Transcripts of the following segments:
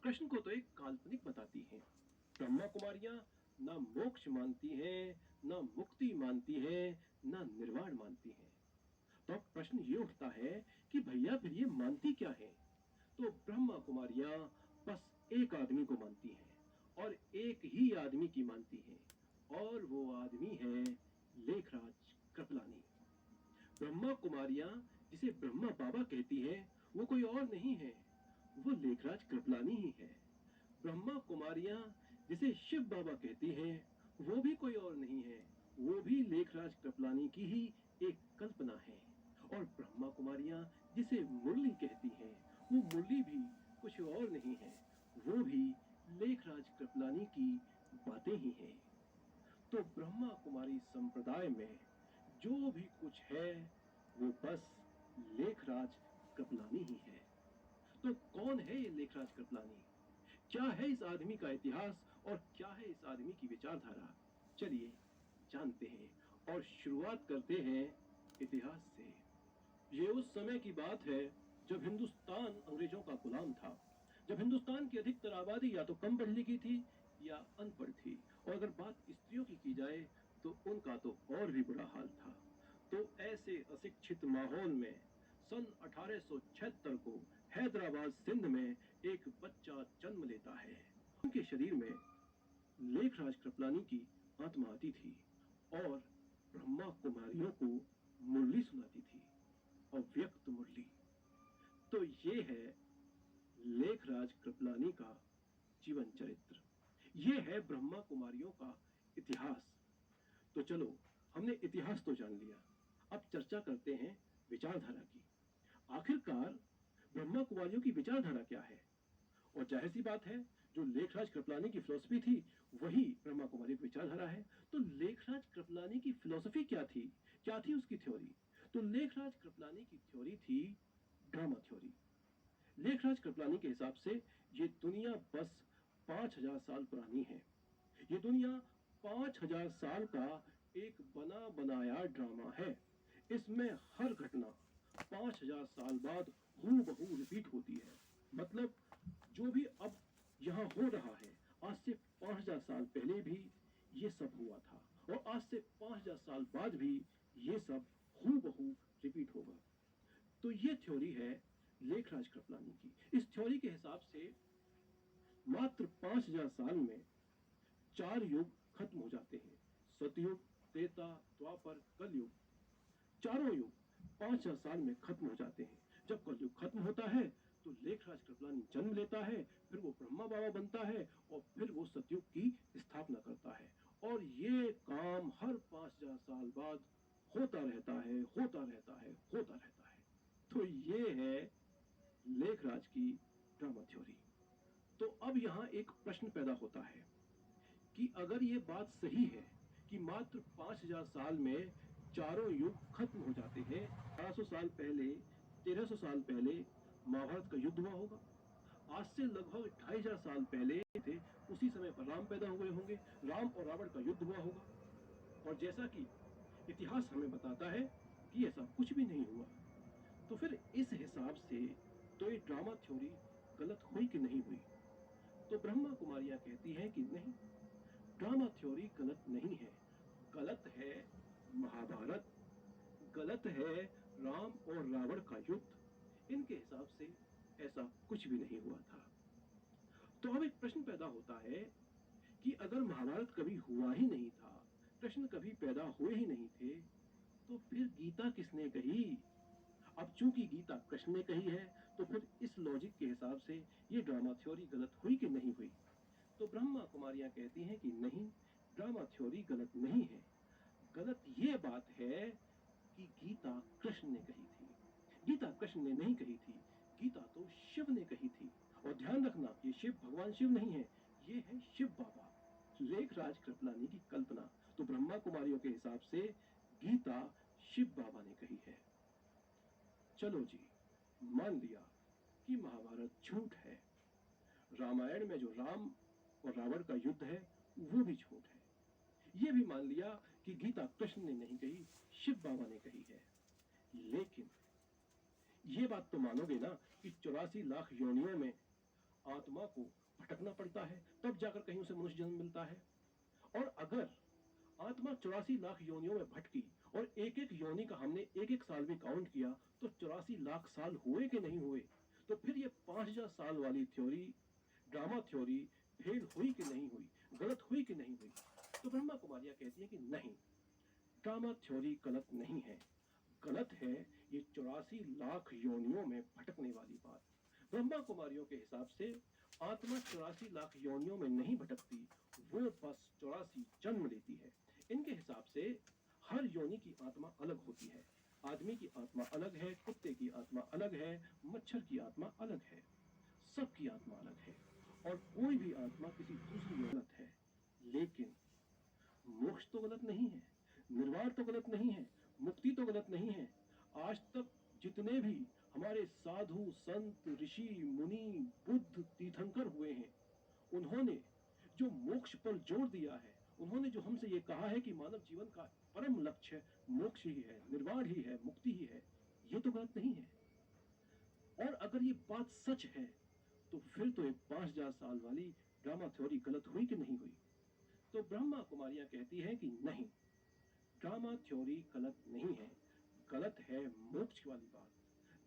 कृष्ण को तो एक काल्पनिक बताती हैं। ब्रह्मा कुमारियां ना मोक्ष मानती हैं, ना मुक्ति मानती हैं, ना निर्वाण मानती हैं। तो अब प्रश्न ये उठता है कि भैया फिर ये मानती क्या है? तो ब्रह्मा कुमारियां बस एक आदमी को मानती हैं और एक ही आदमी की मानती हैं और वो आदमी है लेखराज कृपलानी। ब्रह्मा कुमारियां जिसे ब्रह्मा बाबा कहती हैं वो कोई और नहीं है, वो लेखराज कृपलानी ही है। ब्रह्मा कुमारियां जिसे शिव बाबा कहती हैं वो भी कोई और नहीं है, वो भी लेखराज कृपलानी की ही एक कल्पना है। और ब्रह्मा कुमारियां जिसे मुरली कहती हैं वो मुरली भी कुछ और नहीं है, वो भी लेखराज कृपलानी की बातें ही हैं। तो ब्रह्मा कुमारी संप्रदाय में जो भी कुछ है वो बस लेखराज कृपलानी ही है। तो कौन है ये लेखराज कृपलानी? क्या है इस आदमी का इतिहास और क्या है इस आदमी की विचारधारा? चलिए जानते हैं और शुरुआत करते हैं इतिहास से। ये उस समय की बात है जब हिंदुस्तान अंग्रेजों का गुलाम था, जब हिंदुस्तान की अधिकतर आबादी या तो कम पढ़ी लिखी थी या अनपढ़ थी, और अगर बात स्त्रियों की जाए तो उनका तो और भी बुरा हाल था। तो ऐसे अशिक्षित माहौल में सन 1876 को हैदराबाद सिंध में एक बच्चा जन्म लेता है। उनके शरीर में लेखराज कृपलानी की आत्मा आती थी और ब्रह्मा कुमारियों को मुरली सुनाती थी, अव्यक्त मुरली। तो ये है लेखराज कृपलानी का जीवन चरित्र, ये है ब्रह्मा कुमारियों का इतिहास। तो चलो, हमने इतिहास तो जान लिया, अब चर्चा करते हैं विचारधारा की। आखिरकार ब्रह्मा कुमारियों की विचारधारा क्या है? और जाहिर सी बात है, जो लेखराज कृपलानी की फिलॉसफी थी वही ब्रह्मा कुमारी की विचारधारा है। तो लेखराज कृपलानी की फिलॉसफी क्या थी, क्या थी उसकी थ्योरी? तो लेखराज कृपलानी की थ्योरी थी ड्रामा थ्योरी। लेखराज कृपलानी के हिसाब से ये दुनिया बस 5,000 साल पुरानी है। ये दुनिया 5,000 साल का एक बना बनाया ड्रामा है। इसमें हर घटना 5,000 साल बाद हूबहू रिपीट होती है। मतलब जो भी अब यहाँ हो रहा है, आज से 5,000 साल पहले भी ये सब हुआ था और आज से 5,000 साल बाद भी ये सब हूबहू रिपीट होगा। तो ये थ्योरी है लेखराज कृपलानी की। इस थ्योरी के हिसाब से मात्र 5,000 साल में 4 युग खत्म हो जाते हैं। सतयुग, त्रेता, द्वापर, कलयुग, चारों युग 5,000 साल में खत्म हो जाते हैं। जब कलयुग खत्म होता है तो लेखराज कृपलानी जन्म लेता है, फिर वो ब्रह्मा बाबा बनता है और फिर वो सतयुग की स्थापना करता है। और ये काम हर 5,000 साल बाद होता रहता है, होता रहता है, होता रहता है। तो ये है लेखराज की ड्रामा थ्योरी। तो अब यहां एक प्रश्न पैदा होता है कि अगर ये बात सही है कि मात्र 5,000 साल में चारों युग खत्म हो जाते हैं, 1200 साल पहले, 1300 साल पहले महाभारत का युद्ध हुआ होगा। आज से लगभग 2,500 साल पहले थे, उसी समय पर राम पैदा हुए होंगे, राम और रावण का युद्ध हुआ होगा। और जैसा कि इतिहास हमें बताता है कि ऐसा कुछ भी नहीं हुआ, तो फिर इस हिसाब से तो ये ड्रामा थ्योरी गलत हुई कि नहीं हुई? तो ब्रह्मा कुमारियां कहती हैं कि नहीं, ड्रामा थ्योरी गलत नहीं है। गलत है महाभारत, गलत है राम और रावण का युद्ध। इनके हिसाब से ऐसा कुछ भी नहीं हुआ था। तो अब एक प्रश्न पैदा होता है कि अगर महाभारत कभी हुआ ही नहीं था, कृष्ण कभी पैदा हुए ही नहीं थे, तो फिर गीता किसने कही? अब चूंकि गीता कृष्ण ने कही है, तो फिर इस लॉजिक के हिसाब से ये ड्रामा थ्योरी गलत हुई कि नहीं हुई? तो ब्रह्मा कुमारियां कहती हैं कि नहीं, ड्रामा थ्योरी गलत नहीं है। गलत ये बात है कि गीता कृष्ण ने कही थी। गीता कृष्ण ने नहीं कही थी, गीता तो शिव ने कही थी। और ध्यान रखना, ये शिव भगवान शिव नहीं है, ये है शिव बाबा, लेखराज कृपलानी की कल्पना। तो ब्रह्मा कुमारियों के हिसाब से गीता शिव बाबा ने कही है। चलो जी, मान लिया कि महाभारत झूठ है, रामायण में जो राम और रावण का युद्ध है वो भी झूठ है। ये भी मान लिया कि गीता कृष्ण ने नहीं कही, शिव बाबा ने कही है। लेकिन ये बात तो मानोगे ना कि 84 लाख योनियों में आत्मा को भटकना पड़ता है, तब जाकर कहीं उसे मनुष्य जन्म मिलता है। और अगर आत्मा 84 लाख योनियों में भटकी और एक एक योनि का हमने एक एक साल भी काउंट किया, तो 84 लाख साल हुए कि नहीं हुए? तो फिर ये 5000 साल वाली थ्योरी, ड्रामा थ्योरी, फेल हुई कि नहीं हुई, गलत हुई कि नहीं हुई? तो ब्रह्मा कुमारियां कहती है कि नहीं, ड्रामा थ्योरी गलत नहीं है। गलत है ये 84 लाख योनियों में भटकने वाली बात। ब्रह्मा कुमारियों के हिसाब से आत्मा 84 लाख योनियों में नहीं भटकती, वो बस 84 जन्म लेती है। इनके हिसाब से हर योनि की आत्मा अलग होती है। आदमी की आत्मा अलग है, कुत्ते की आत्मा अलग है, मच्छर की आत्मा अलग है, सबकी आत्मा अलग है, और कोई भी आत्मा किसी दूसरी योनि गलत है। लेकिन मोक्ष तो गलत नहीं है, निर्वाण तो गलत नहीं है, मुक्ति तो गलत नहीं है। आज तक जितने भी हमारे साधु संत ऋषि मुनि बुद्ध तीर्थंकर हुए हैं, उन्होंने जो मोक्ष पर जोर दिया है, उन्होंने जो हमसे ये कहा है कि मानव जीवन का परम लक्ष्य मोक्ष ही है, निर्वाण ही है, मुक्ति ही है, ये तो गलत नहीं है। और अगर ये बात सच है, तो फिर तो ये 5000 साल वाली ड्रामा थ्योरी गलत हुई कि नहीं हुई? तो ब्रह्मा कुमारियां कहती हैं कि नहीं, ड्रामा थ्योरी गलत नहीं है। गलत है मोक्ष वाली बात,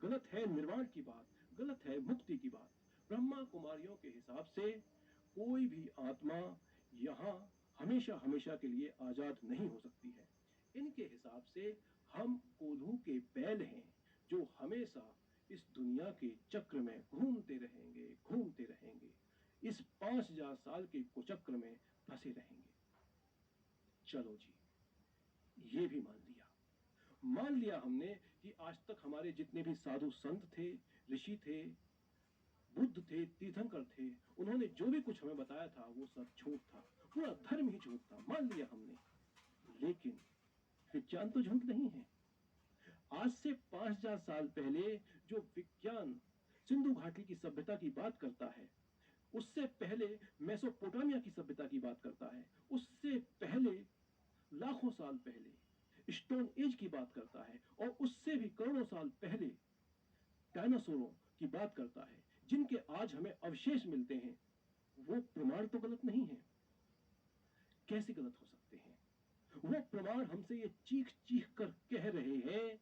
गलत है निर्वाण की बात, गलत है मुक्ति की बात। ब्रह्मा कुमारियों के हिसाब से कोई भी आत्मा यहाँ हमेशा हमेशा के लिए आजाद नहीं हो सकती है। इनके हिसाब से हम कोल्हू के बैल हैं, जो हमेशा इस दुनिया के चक्र में घूमते रहेंगे, घूमते रहेंगे, इस 5000 साल के कुचक्र में फंसे रहेंगे। चलो जी, ये भी मान लिया हमने कि आज तक हमारे जितने भी साधु संत थे, ऋषि थे, बुद्ध थे, तीर्थंकर थे, उन्होंने जो भी कुछ हमें बताया था वो सब झूठ था, पूरा धर्म ही झूठ था, मान लिया हमने। लेकिन विज्ञान तो झूठ नहीं है। आज से 5000 साल पहले जो विज्ञान सिंधु घाटी की सभ्यता की बात करता है, उससे पहले मेसोपोटामिया की सभ्यता की बात करता है, उससे पहले लाखों साल पहले स्टोन एज की बात करता है, और उससे भी करोड़ों साल पहले डायनासोरों की बात करता है, जिनके आज हमें अवशेष मिलते हैं, वो प्रमाण तो गलत नहीं है। कैसे गलत हो सकते हैं? वो प्रमाण हमसे ये चीख चीख कर कह रहे हैं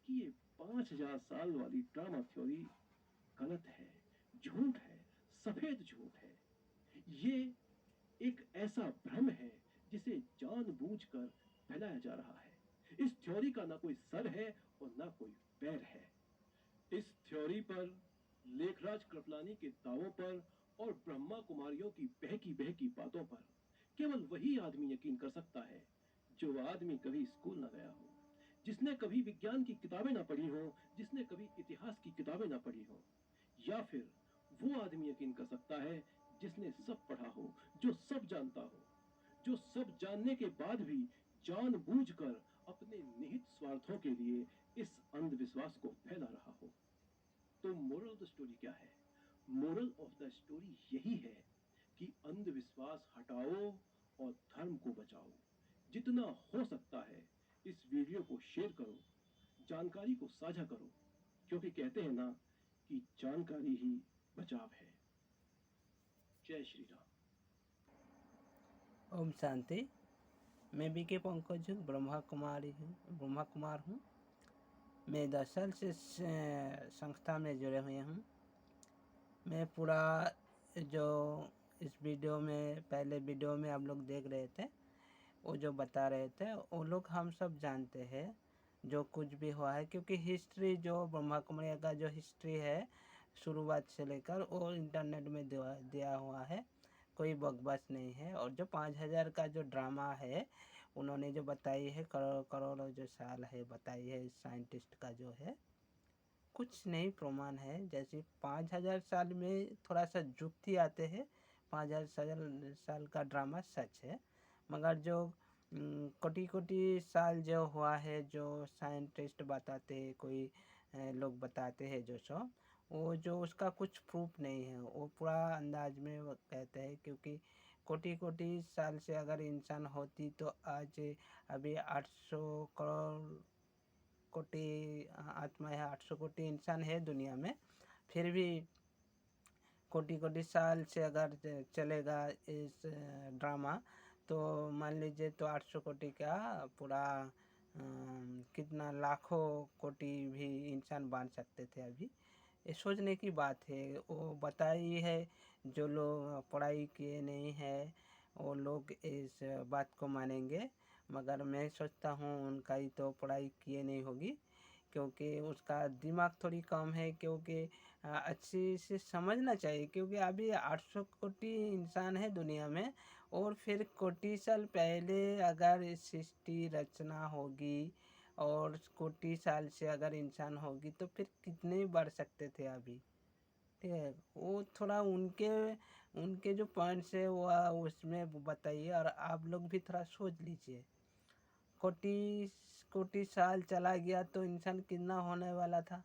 कि ये 5000 साल वाली ड्रामा थ्योरी गलत है, झूठ है, सफेद झूठ है। ये एक ऐसा भ्रम है जिसे जानबूझकर फैलाया जा रहा है। इस थ्योरी का ना कोई सर है और ना कोई पैर है। इस थ्योरी पर, लेखराज कृपलानी के दावों पर और ब्रह्मा कुमारियों की बहकी बहकी बातों पर केवल वही आदमी यकीन कर सकता है जो आदमी कभी स्कूल ना गया हो, जिसने कभी विज्ञान की किताबें ना पढ़ी हो, जिसने कभी इतिहास की किताबें ना पढ़ी हो। या फिर वो आदमी यकीन कर सकता है जिसने सब पढ़ा हो, जो सब जानता हो, जो सब जानने के बाद भी जानबूझकर अपने निहित स्वार्थों के लिए इस अंधविश्वास को फैला रहा हो। तो मोरल ऑफ द स्टोरी क्या है? मोरल ऑफ द स्टोरी यही है कि अंधविश्वास हटाओ और धर्म को बचाओ। जितना हो सकता है इस वीडियो को शेयर करो, जानकारी को साझा करो, क्योंकि कहते हैं ना कि जानकारी ही बचाव है। जय श्री राम। ओम शांति। मैं बीके पंकज हूँ, ब्रह्मा कुमार हूँ। मैं 10 साल से संस्था में जुड़े हुए हूँ। मैं पूरा जो इस वीडियो में, पहले वीडियो में आप लोग देख रहे थे, वो जो बता रहे थे, वो लोग हम सब जानते हैं जो कुछ भी हुआ है, क्योंकि हिस्ट्री जो ब्रह्मा कुमारी का जो हिस्ट्री है शुरुआत से लेकर, वो इंटरनेट में दिया हुआ है, कोई बकवास नहीं है। और जो 5000 का जो ड्रामा है उन्होंने जो बताई है, करोड़ों जो साल है बताई है साइंटिस्ट का जो है, कुछ नहीं प्रमाण है। जैसे 5000 साल में थोड़ा सा जुक्ति आते हैं, 5000 साल का ड्रामा सच है, मगर जो कोटि कोटि साल जो हुआ है, जो साइंटिस्ट बताते हैं, कोई लोग बताते हैं जो सो, वो जो उसका कुछ प्रूफ नहीं है, वो पूरा अंदाज में वो कहते हैं। क्योंकि कोटि कोटि साल से अगर इंसान होती तो आज अभी 800 करोड़ कोटि आत्मा है, 800 कोटि इंसान है दुनिया में, फिर भी कोटि कोटि साल से अगर चलेगा इस ड्रामा, तो मान लीजिए तो 800 कोटि का पूरा कितना लाखों कोटि भी इंसान बांध सकते थे अभी। ये सोचने की बात है। वो बताई है, जो लोग पढ़ाई किए नहीं है वो लोग इस बात को मानेंगे, मगर मैं सोचता हूँ उनका ही तो पढ़ाई किए नहीं होगी, क्योंकि उसका दिमाग थोड़ी कम है। क्योंकि अच्छी से समझना चाहिए, क्योंकि अभी 800 कोटि इंसान है दुनिया में, और फिर कोटि साल पहले अगर सृष्टि रचना होगी और कोटि साल से अगर इंसान होगी तो फिर कितने बढ़ सकते थे अभी। ठीक है, वो थोड़ा उनके उनके जो पॉइंट्स है वो उसमें बताइए, और आप लोग भी थोड़ा सोच लीजिए। कोटि कोटि साल चला गया तो इंसान कितना होने वाला था,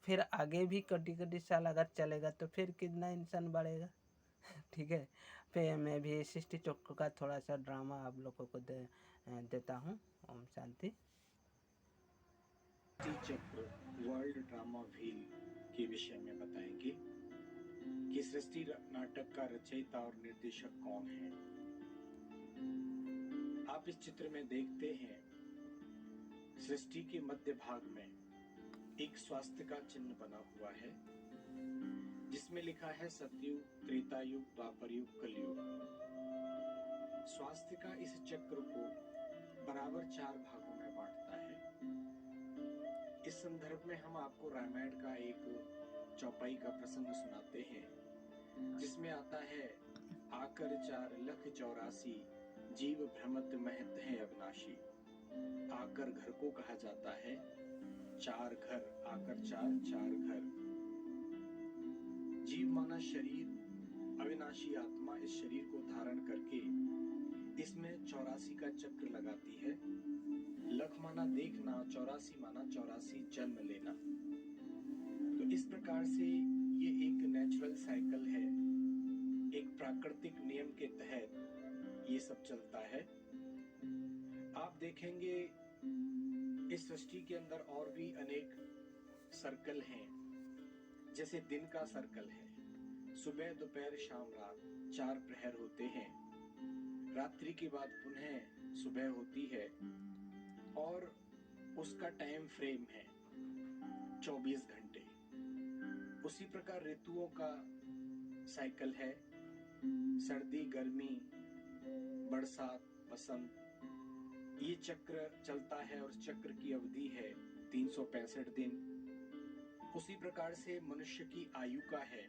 फिर आगे भी कोटि कोटि साल अगर चलेगा तो फिर कितना इंसान बढ़ेगा। ठीक है, फिर मैं भी सृष्टि चक्र का थोड़ा सा ड्रामा आप लोगों को देता हूँ। ओम शांति। सृष्टि चक्र वर्ल्ड ड्रामा व्हील के विषय में बताएंगे कि सृष्टि नाटक का रचयिता और निर्देशक कौन है। आप इस चित्र में देखते हैं, सृष्टि के मध्य भाग में एक स्वास्तिक का चिन्ह बना हुआ है, जिसमें लिखा है सतयुग, त्रेता युग, द्वापर युग, कलयुग। स्वास्तिक इस चक्र को बराबर 4 भागों में बांटता है। इस संदर्भ में हम आपको रामायण का एक चौपाई का प्रसंग सुनाते हैं, जिसमें आता है, आकर 4 लख 84 जीव भ्रमत महत है अविनाशी। आकर घर को कहा जाता है 4 घर, आकर 4 घर। जीव माना शरीर, अविनाशी आत्मा इस शरीर को धारण करके इसमें 84 का चक्र लगाती है। लख माना देखना, 84 माना 84 जन्म लेना। तो इस प्रकार से ये एक नेचुरल साइकिल है, एक प्राकृतिक नियम के तहत ये सब चलता है। आप देखेंगे इस सृष्टि के अंदर और भी अनेक सर्कल हैं, जैसे दिन का सर्कल है, सुबह दोपहर शाम रात 4 प्रहर होते हैं। रात्रि के बाद पुनः सुबह होती है और उसका टाइम फ्रेम है 24 घंटे। उसी प्रकार ऋतुओं का साइकिल है, सर्दी, गर्मी, बरसात, बसंत, ये चक्र चलता है और चक्र की अवधि है 365 दिन। उसी प्रकार से मनुष्य की आयु का है,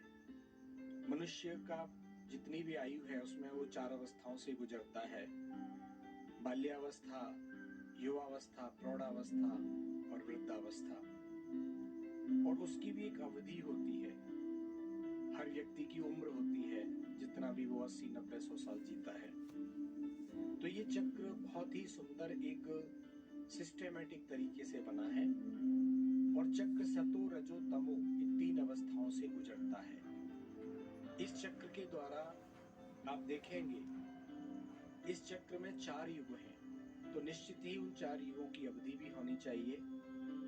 मनुष्य का जितनी भी आयु है उसमें वो 4 अवस्थाओं से गुजरता है, बाल्यावस्था, युवावस्था, प्रौढ़ावस्था और वृद्धावस्था। और उसकी भी एक अवधि होती है, हर व्यक्ति की उम्र होती है, जितना भी वो 80, 90, 100 साल जीता है। तो ये चक्र बहुत ही सुंदर एक सिस्टेमेटिक तरीके से बना है, और चक्र सतो रजो तमो इन 3 अवस्थाओं से गुजरता है। इस चक्र के द्वारा आप देखेंगे, इस चक्र में 4 युग हैं, तो निश्चित ही उन 4 युगों की अवधि भी होनी चाहिए।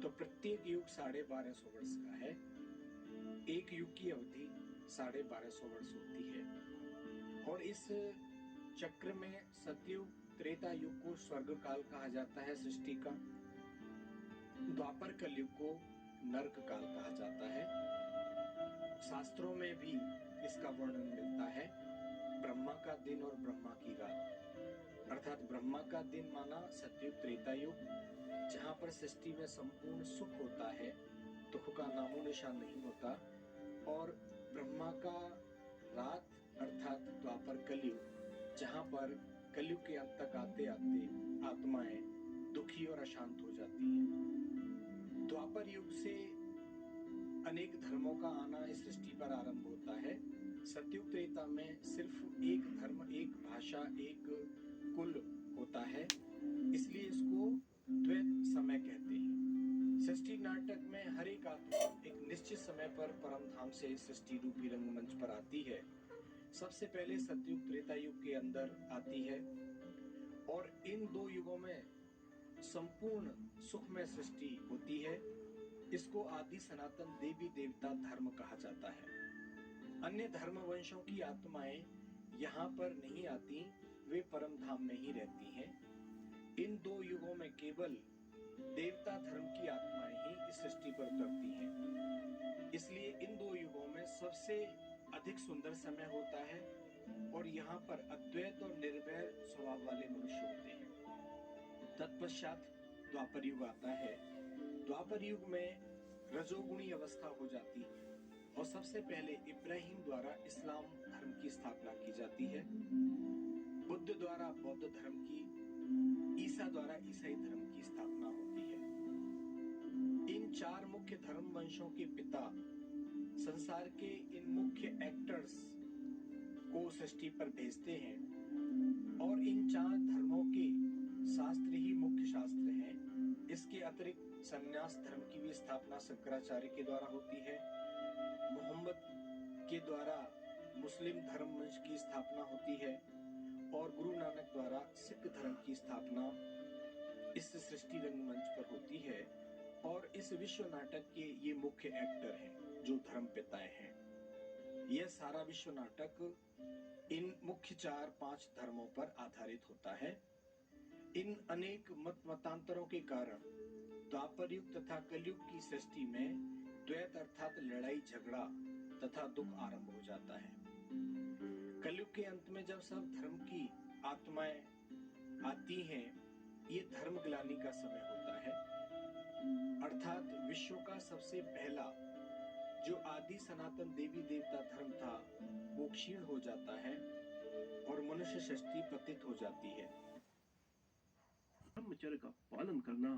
तो प्रत्येक युग 1250 वर्ष का है, एक युग की अवधि 1250 वर्ष होती है। और इस चक्र में सतयुग, त्रेता युग को स्वर्ग काल कहा जाता है सृष्टि का, द्वापर कलयुग को नरक काल कहा जाता है। शास्त्रों में भी इसका वर्णन मिलता है, ब्रह्मा का दिन और ब्रह्मा की रात। अर्थात ब्रह्मा का दिन माना सतयुग, त्रेता युग, जहां पर सृष्टि में संपूर्ण सुख होता है, दुख का नामो निशान नहीं होता। और ब्रह्मा का रात अर्थात द्वापर कलयुग, जहां पर कलयुग के अंत तक आते आते आत्माएं दुखी और अशांत हो जाती हैं। द्वापर युग से अनेक धर्मों का आना इस सृष्टि पर आरंभ होता है। सतयुग त्रेता में सिर्फ एक धर्म, एक भाषा, एक कुल होता है, इसलिए इसको द्वैत समय कहते हैं। सृष्टि नाटक में हर एक आत्मा एक निश्चित समय पर परम धाम से सृष्टि रूपी रंगमंच पर आती है। सबसे पहले सतयुग त्रेता युग के अंदर आती है, और इन 2 युगों में संपूर्ण सुखमय सृष्टि होती है। इसको आदि सनातन देवी देवता धर्म कहा जाता है। अन्य धर्म वंशों की आत्माएं यहाँ पर नहीं आती, वे परम धाम में ही रहती हैं। इन दो युगों में केवल देवता धर्म की आत्माएं ही इस सृष्टि पर उतरती हैं। इसलिए इन दो युगों में सबसे अधिक सुंदर समय होता है और यहाँ पर अद्वैत और निर्वैर स्वभाव वाले मनुष्य होते हैं। तत्पश्चात द्वापर युग आता है। द्वापर युग में रजोगुणी अवस्था हो जाती है और सबसे पहले इब्राहिम द्वारा इस्लाम धर्म की स्थापना की जाती है, बुद्ध द्वारा बौद्ध धर्म की, ईसा द्वारा ईसाई धर्म की स्थापना होती है। इन चार मुख्य धर्म वंशों के पिता संसार के इन मुख्य एक्टर्स को सृष्टि पर भेजते हैं और इन चार धर्मों के शास्त्र ही मुख्य शास्त्र हैं। इसके अतिरिक्त संन्यास धर्म की भी स्थापना शंकराचार्य के द्वारा होती है। मोहम्मद के द्वारा मुस्लिम धर्म वंश की स्थापना होती है और गुरु नानक द्वारा सिख धर्म की स्थापना इस सृष्टि रंगमंच पर होती है। और इस विश्व नाटक के ये मुख्य एक्टर हैं जो धर्म पिताएं हैं। यह सारा विश्व नाटक इन मुख्य 4-5 धर्मों पर आधारित होता है। इन अनेक मतांतरों के कारण द्वापर युग तथा कलयुग की सृष्टि में द्वैत अर्थात लड़ाई झगड़ा तथा दुख आरंभ हो जाता है। कलयुग के अंत में जब सब धर्म की आत्माएं आती हैं, ये धर्म ग्लानि का समय होता है, अर्थात विश्व का सबसे पहला जो आदि सनातन देवी देवता धर्म था वो क्षीण हो जाता है और मनुष्य सृष्टि पतित हो जाती है। ब्रह्मचर्य का पालन करना